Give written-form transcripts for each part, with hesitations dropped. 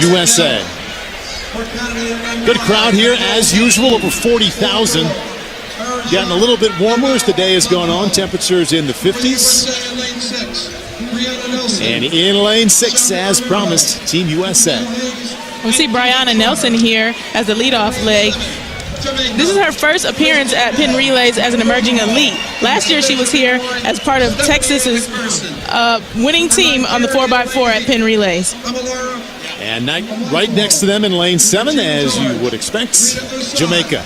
USA. Good crowd here, as usual, over 40,000. Getting a little bit warmer as the day has gone on. Temperatures in the 50s. And in lane 6, as promised, Team USA. We see Brianna Nelson here as the leadoff leg. This is her first appearance at Penn Relays as an emerging elite. Last year she was here as part of Texas's winning team on the 4x4 at Penn Relays. And right next to them in lane 7, as you would expect, Jamaica.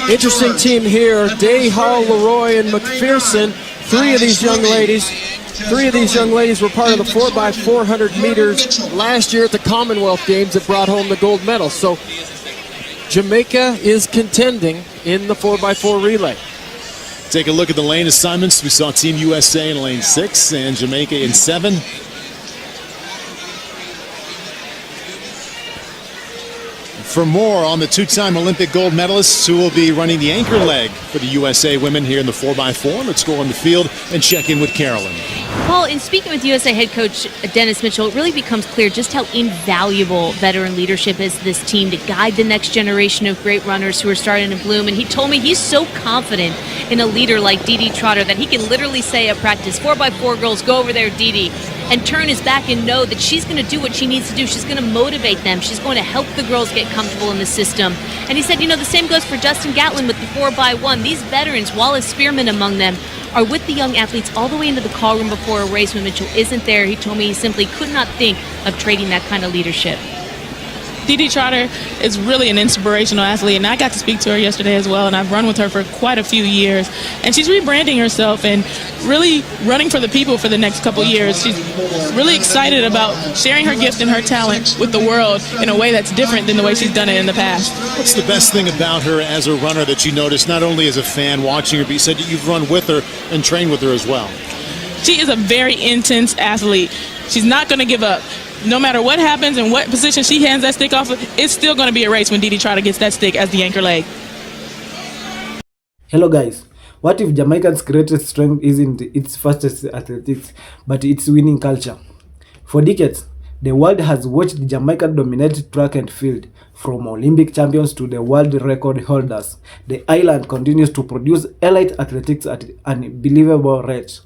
Interesting team here. Day, Hall, Leroy, and McPherson. Three of these young ladies were part of the 4x400 meters last year at the Commonwealth Games that brought home the gold medal. So Jamaica is contending in the 4x4 relay. Take a look at the lane assignments. We saw Team USA in lane 6 and Jamaica in 7. For more on the two-time Olympic gold medalists who will be running the anchor leg for the USA women here in the 4x4, let's go on the field and check in with Carolyn. Paul, in speaking with USA head coach Dennis Mitchell, it really becomes clear just how invaluable veteran leadership is to this team to guide the next generation of great runners who are starting to bloom. And he told me he's so confident in a leader like Dee Trotter that he can literally say at practice, 4x4 girls, go over there, Dee, and turn his back and know that she's going to do what she needs to do. She's going to motivate them. She's going to help the girls get comfortable in the system. And he said, you know, the same goes for Justin Gatlin with the 4x1. These veterans, Wallace Spearman among them, are with the young athletes all the way into the call room before a race when Mitchell isn't there. He told me he simply could not think of trading that kind of leadership. Dee Trotter is really an inspirational athlete, and I got to speak to her yesterday as well, and I've run with her for quite a few years. And she's rebranding herself and really running for the people for the next couple years. She's really excited about sharing her gift and her talent with the world in a way that's different than the way she's done it in the past. What's the best thing about her as a runner that you noticed, not only as a fan watching her, but you said that you've run with her and trained with her as well? She is a very intense athlete. She's not going to give up. No matter what happens and what position she hands that stick off of, it's still going to be a race when Dee Trotter gets that stick as the anchor leg. Hello guys, what if Jamaica's greatest strength isn't its fastest athletics, but its winning culture? For decades, the world has watched Jamaica dominate track and field. From Olympic champions to the world record holders, the island continues to produce elite athletics at an unbelievable rate.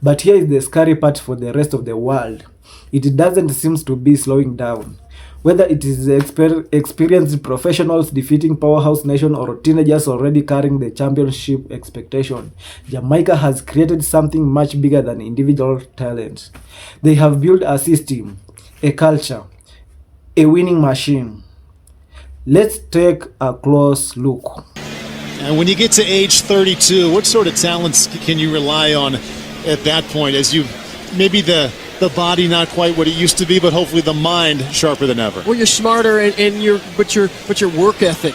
But here is the scary part for the rest of the world. It doesn't seem to be slowing down. Whether it is experienced professionals defeating powerhouse nation or teenagers already carrying the championship expectation, Jamaica has created something much bigger than individual talent. They have built a system, a culture, a winning machine. Let's take a close look. And when you get to age 32, what sort of talents can you rely on at that point, as you maybe the body not quite what it used to be, but hopefully the mind sharper than ever? Well, you're smarter, and your work ethic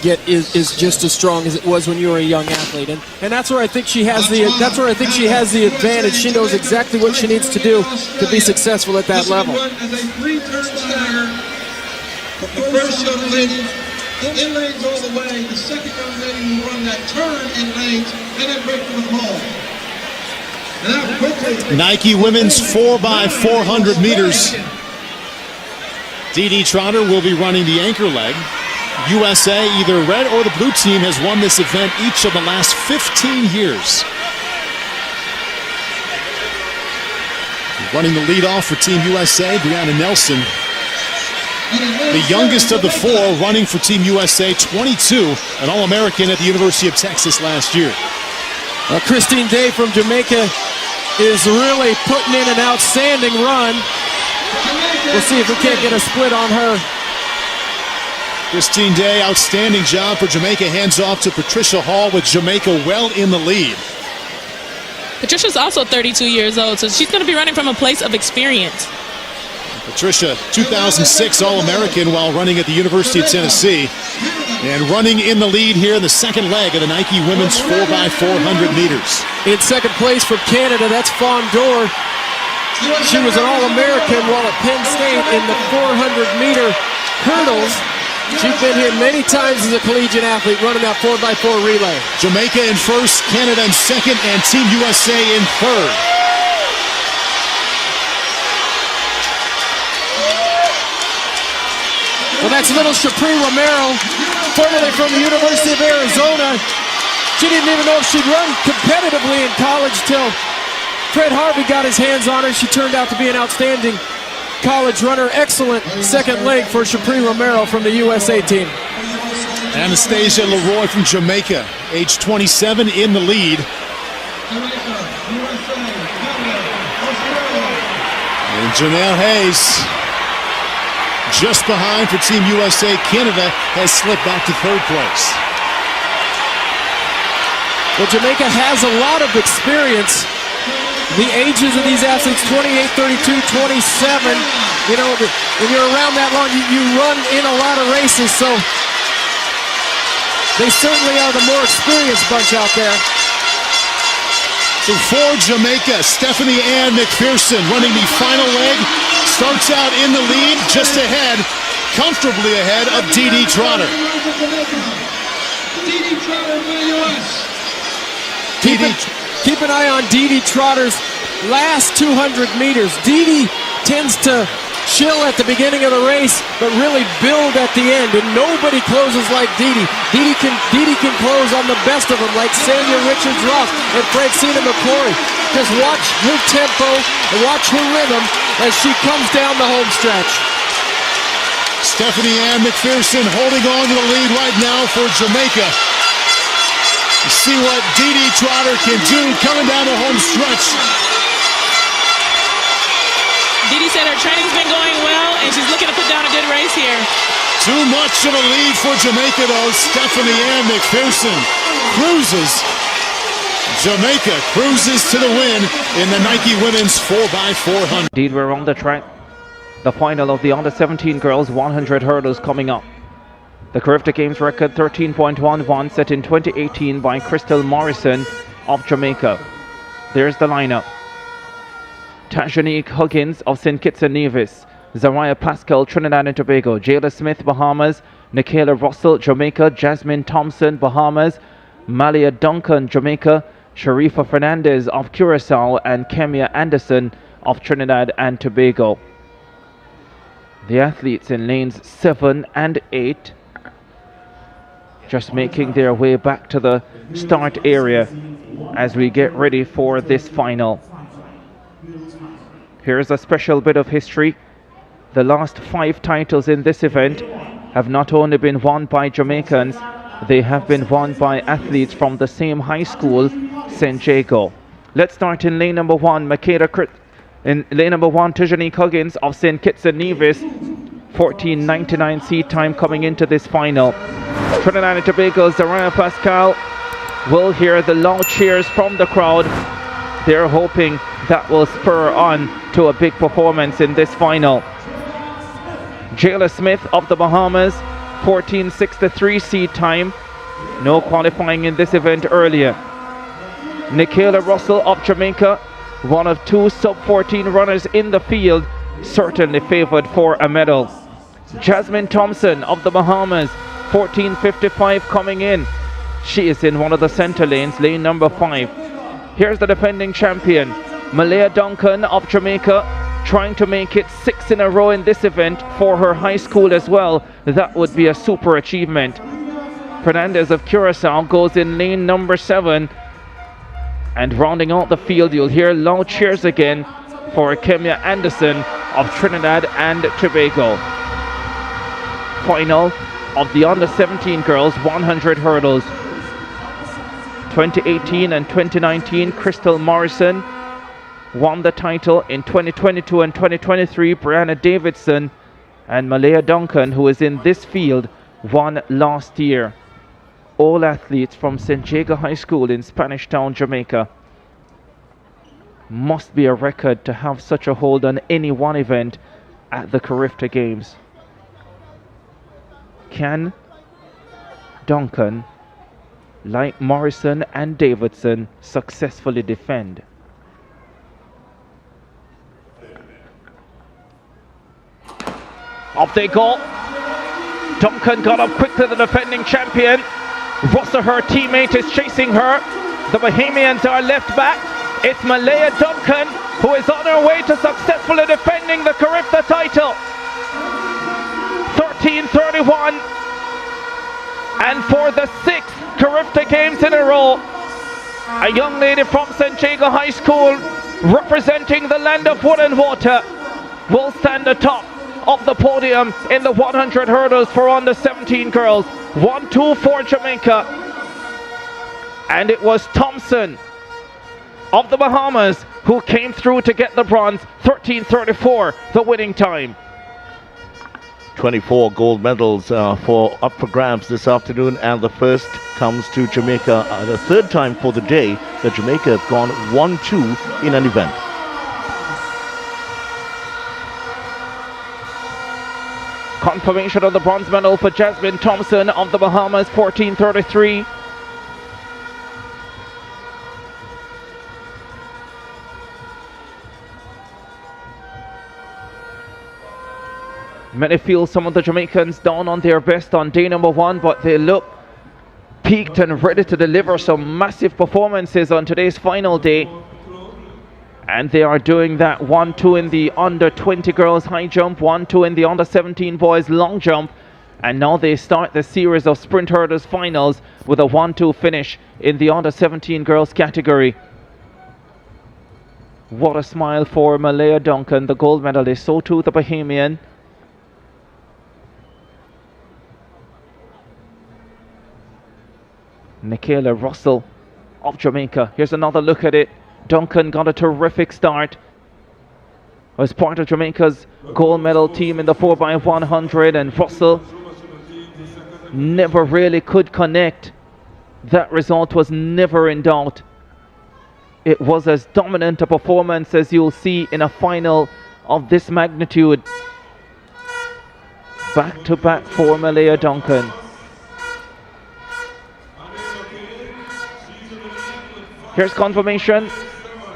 is just as strong as it was when you were a young athlete, and that's where I think she has the advantage. She knows exactly what she needs to do to be successful at that level. The first young lady in lanes all the way, the second young lady will run that turn in lanes and then break for the hole. Nike women's 4x400 meters. Dee Trotter will be running the anchor leg. USA, either red or the blue team, has won this event each of the last 15 years. Running the lead off for Team USA, Brianna Nelson. The youngest of the four running for Team USA, 22, an All-American at the University of Texas last year. Christine Day from Jamaica is really putting in an outstanding run. We'll see if we can't get a split on her. Christine Day, outstanding job for Jamaica. Hands off to Patricia Hall with Jamaica well in the lead. Patricia's also 32 years old, so she's going to be running from a place of experience. Patricia, 2006 All-American while running at the University of Tennessee. And running in the lead here in the second leg of the Nike women's 4x400 meters. In second place from Canada, that's Fawn Dorr. She was an All-American while at Penn State in the 400-meter hurdles. She's been here many times as a collegiate athlete running that 4x4 relay. Jamaica in first, Canada in second, and Team USA in third. That's little Shapri Romero, formerly from the University of Arizona. She didn't even know if she'd run competitively in college till Fred Harvey got his hands on her. She turned out to be an outstanding college runner. Excellent second leg for Shapri Romero from the USA team. Anastasia Leroy from Jamaica, age 27, in the lead. And Janelle Hayes just behind for Team USA. Canada has slipped back to third place. Well, Jamaica has a lot of experience. The ages of these athletes, 28, 32, 27. You know, when you're around that long, you run in a lot of races, so they certainly are the more experienced bunch out there. So for Jamaica, Stephanie Ann McPherson running the final leg, starts out in the lead, just ahead, comfortably ahead of Dee Dee Trotter. Dee Dee Trotter for the U.S. Keep an eye on Dee Dee Trotter's last 200 meters. Dee Dee tends to chill at the beginning of the race, but really build at the end, and nobody closes like Dee Dee. Dee Dee can close on the best of them, like Sanya Richards-Ross and Francina McClory. Just watch her tempo and watch her rhythm as she comes down the home stretch. Stephanie Ann McPherson holding on to the lead right now for Jamaica. You see what Dee Dee Trotter can do coming down the home stretch. Dee Dee said her training's been going well, and she's looking to put down a good race here. Too much of a lead for Jamaica, though. Stephanie Ann McPherson cruises. Jamaica cruises to the win in the Nike Women's 4x400. Indeed, we're on the track. The final of the under-17 girls 100 hurdles coming up. The Carifta Games record 13.11 set in 2018 by Crystal Morrison of Jamaica. There's the lineup. Tajanique Huggins of St. Kitts and Nevis, Zariah Pascal, Trinidad and Tobago, Jayla Smith, Bahamas, Nikayla Russell, Jamaica, Jasmine Thompson, Bahamas, Malia Duncan, Jamaica, Sharifa Fernandez of Curacao, and Kemia Anderson of Trinidad and Tobago. The athletes in lanes 7 and 8 just making their way back to the start area as we get ready for this final. Here's a special bit of history. The last 5 titles in this event have not only been won by Jamaicans, they have been won by athletes from the same high school, St. Jago. Let's start in lane number 1. In lane number 1, Tajanique Huggins of St. Kitts and Nevis, 14:99 seed time coming into this final. Trinidad and Tobago's Zariah Pascal will hear the loud cheers from the crowd. They're hoping that will spur on to a big performance in this final. Jayla Smith of the Bahamas, 14:63 seed time. No qualifying in this event earlier. Nikayla Russell of Jamaica, one of 2 sub-14 runners in the field, certainly favored for a medal. Jasmine Thompson of the Bahamas, 14:55 coming in. She is in one of the center lanes, lane number 5. Here's the defending champion, Malaya Duncan of Jamaica, trying to make it 6 in a row in this event for her high school as well. That would be a super achievement. Fernandez of Curacao goes in lane number 7. And rounding out the field, you'll hear loud cheers again for Kemia Anderson of Trinidad and Tobago. Final of the under-17 girls 100 hurdles. 2018 and 2019, Crystal Morrison won the title. In 2022 and 2023, Brianna Davidson and Malaya Duncan, who is in this field, won last year. All athletes from St. Jago High School in Spanish Town, Jamaica. Must be a record to have such a hold on any one event at the Carifta Games. Can Duncan, like Morrison and Davidson, successfully defend? Off they go. Duncan got up quick to the defending champion. Russell, her teammate, is chasing her. The Bahamians are left back. It's Malaya Duncan who is on her way to successfully defending the Carifta title. 13:30 14:31. And for the 6th Carifta Games in a row, a young lady from St. Jago High School, representing the land of wood and water, will stand atop of the podium in the 100 hurdles for under 17 girls. 1-2 for Jamaica. And it was Thompson of the Bahamas who came through to get the bronze. 13:34 the winning time. 24 gold medals up for grabs this afternoon, and the first comes to Jamaica. The third time for the day that Jamaica have gone 1-2 in an event. Confirmation of the bronze medal for Jasmine Thompson of the Bahamas. 14:33. Many feel some of the Jamaicans down on their best on day number 1, but they look peaked and ready to deliver some massive performances on today's final day. And they are doing that. 1-2 in the under 20 girls high jump, 1-2 in the under 17 boys long jump. And now they start the series of sprint hurdles finals with a 1-2 finish in the under 17 girls category. What a smile for Malaya Duncan, the gold medalist. So too the Bahamian. Michaela Russell of Jamaica. Here's another look at it. Duncan got a terrific start. Was part of Jamaica's gold medal team in the 4x100, and Russell never really could connect. That result was never in doubt. It was as dominant a performance as you'll see in a final of this magnitude. Back to back for Malaya Duncan. Here's confirmation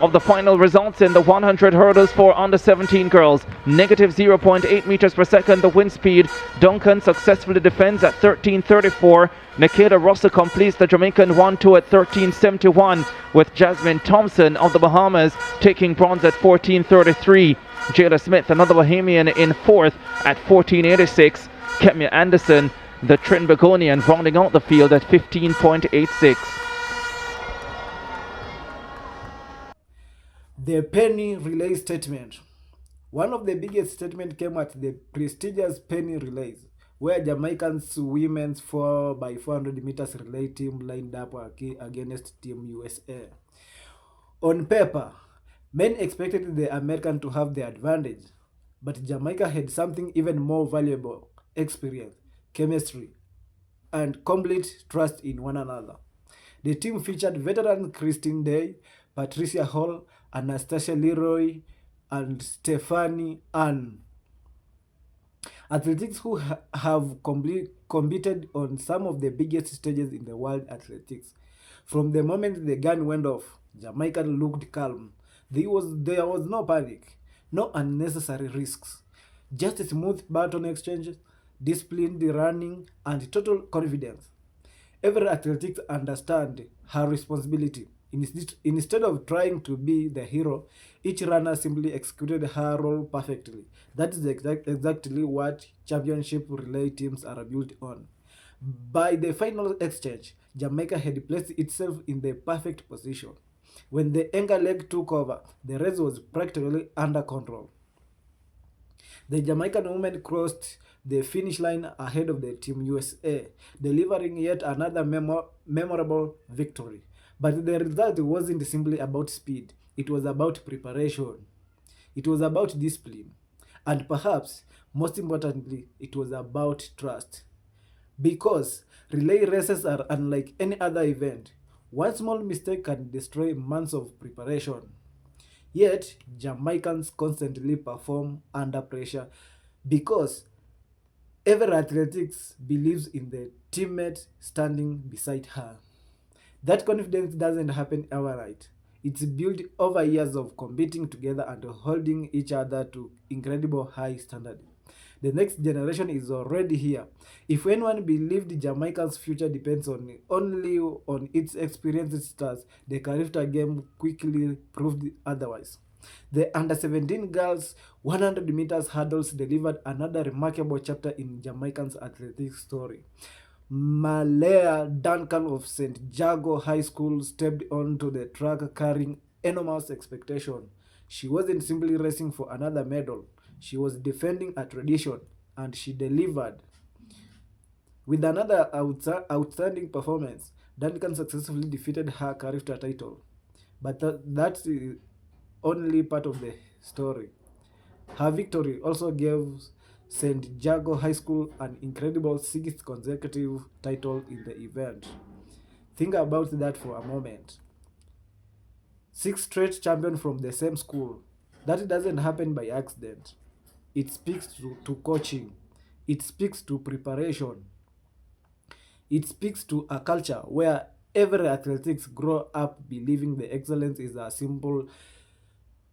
of the final results in the 100 hurdles for under 17 girls. Negative 0.8 meters per second the wind speed. Duncan successfully defends at 13:34. Nikita Russell completes the Jamaican 1-2 at 13:71, with Jasmine Thompson of the Bahamas taking bronze at 14:33. Jada Smith, another Bahamian, in 4th at 14:86. Kemia Anderson, the Trinbagonian, rounding out the field at 15.86. The Penny Relay Statement. One of the biggest statements came at the prestigious Penny Relays, where Jamaica's women's 4x400 meters relay team lined up against Team USA. On paper, men expected the American to have the advantage, but Jamaica had something even more valuable: experience, chemistry, and complete trust in one another. The team featured veterans Christine Day, Patricia Hall, Anastasia Leroy, and Stephanie Ann. Athletics who have competed on some of the biggest stages in the world athletics. From the moment the gun went off, Jamaica looked calm. There was no panic, no unnecessary risks, just smooth baton exchanges, disciplined running, and total confidence. Every athlete understands her responsibility. Instead of trying to be the hero, each runner simply executed her role perfectly. That is exactly what championship relay teams are built on. By the final exchange, Jamaica had placed itself in the perfect position. When the anchor leg took over, the race was practically under control. The Jamaican women crossed the finish line ahead of the Team USA, delivering yet another memorable victory. But the result wasn't simply about speed. It was about preparation. It was about discipline. And perhaps, most importantly, it was about trust. Because relay races are unlike any other event. One small mistake can destroy months of preparation. Yet, Jamaicans constantly perform under pressure because every athlete believes in the teammate standing beside her. That confidence doesn't happen overnight. It's built over years of competing together and holding each other to incredible high standards. The next generation is already here. If anyone believed Jamaica's future depends only on its experienced stars, the Carifta game quickly proved otherwise. The under-17 girls 100 meters hurdles delivered another remarkable chapter in Jamaican's athletics story. Malaya Duncan of St. Jago High School stepped onto the track carrying enormous expectation. She wasn't simply racing for another medal, she was defending a tradition, and she delivered. With another outstanding performance, Duncan successfully defeated her character title. But that's only part of the story. Her victory also gave St. Jago High School an incredible 6th consecutive title in the event. Think about that for a moment. 6 straight champions from the same school. That doesn't happen by accident. It speaks to coaching. It speaks to preparation. It speaks to a culture where every athletics grow up believing the excellence is a simple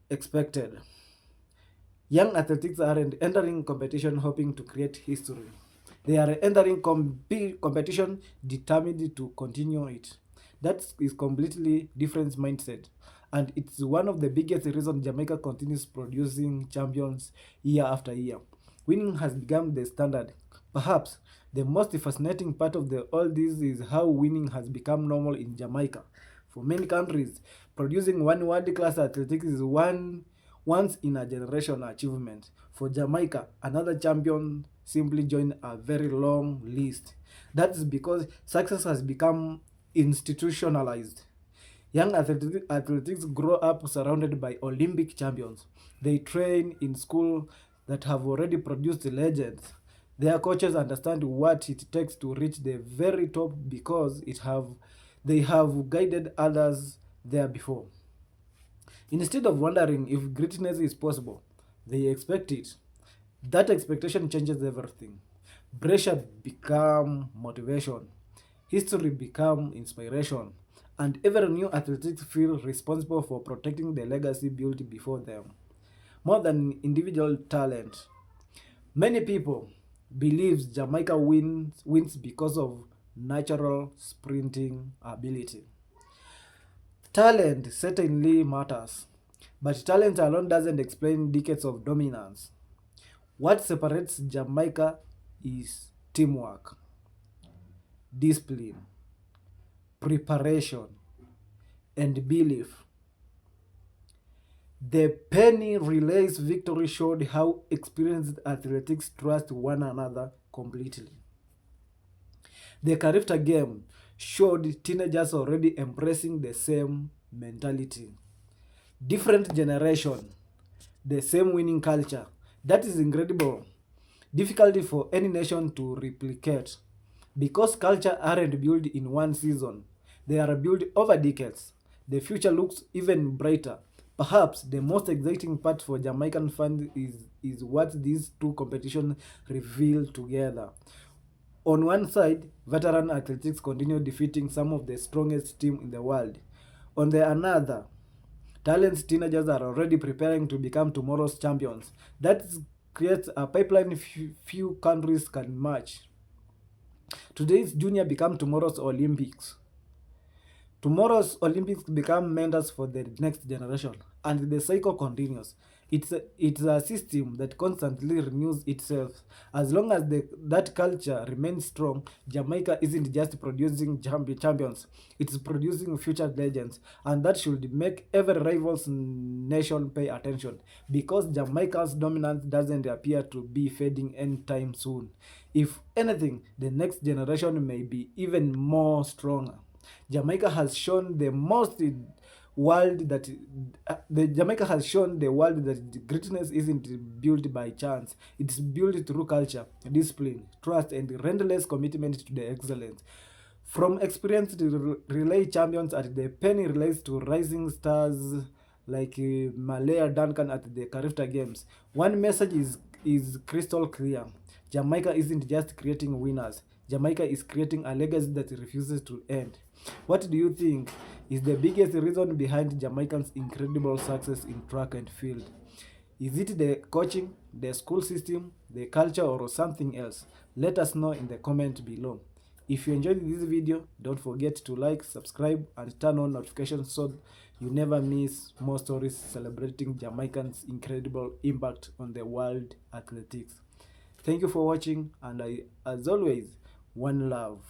expected. Young athletics aren't entering competition hoping to create history. They are entering competition determined to continue it. That is completely different mindset. And it's one of the biggest reasons Jamaica continues producing champions year after year. Winning has become the standard. Perhaps the most fascinating part of all this is how winning has become normal in Jamaica. For many countries, producing one world-class athletics is one once in a generation achievement. For Jamaica, another champion simply joined a very long list. That's because success has become institutionalized. Young athletics grow up surrounded by Olympic champions. They train in school that have already produced legends. Their coaches understand what it takes to reach the very top because they have guided others there before. Instead of wondering if greatness is possible, they expect it. That expectation changes everything. Pressure become motivation. History become inspiration. And every new athlete feel responsible for protecting the legacy built before them. More than individual talent. Many people believe Jamaica wins because of natural sprinting ability. Talent certainly matters, but talent alone doesn't explain decades of dominance. What separates Jamaica is teamwork, discipline, preparation, and belief. The Penny Relays victory showed how experienced athletics trust one another completely. The Carifta game showed teenagers already embracing the same mentality. Different generation, the same winning culture. That is incredible. Difficulty for any nation to replicate. Because culture aren't built in one season, they are built over decades. The future looks even brighter. Perhaps the most exciting part for Jamaican fans is what these two competitions reveal together. On one side, veteran athletics continue defeating some of the strongest teams in the world. On the another, talented teenagers are already preparing to become tomorrow's champions. That creates a pipeline few countries can match. Today's junior become tomorrow's Olympics. Tomorrow's Olympics become mentors for the next generation, and the cycle continues. It's a system that constantly renews itself. As long as that culture remains strong, Jamaica isn't just producing champions, it's producing future legends, and that should make every rival's nation pay attention, because Jamaica's dominance doesn't appear to be fading anytime soon. If anything, the next generation may be even more stronger. Jamaica has shown the Jamaica has shown the world that greatness isn't built by chance. It's built through culture, discipline, trust, and relentless commitment to the excellence. From experienced relay champions at the Penny Relays to rising stars like Malaya Duncan at the Carifta Games, one message is crystal clear. Jamaica isn't just creating winners. Jamaica is creating a legacy that refuses to end. What do you think is the biggest reason behind Jamaican's incredible success in track and field? Is it the coaching, the school system, the culture, or something else? Let us know in the comment below. If you enjoyed this video, don't forget to like, subscribe, and turn on notifications You never miss more stories celebrating Jamaicans' incredible impact on the world athletics. Thank you for watching, and as always, one love.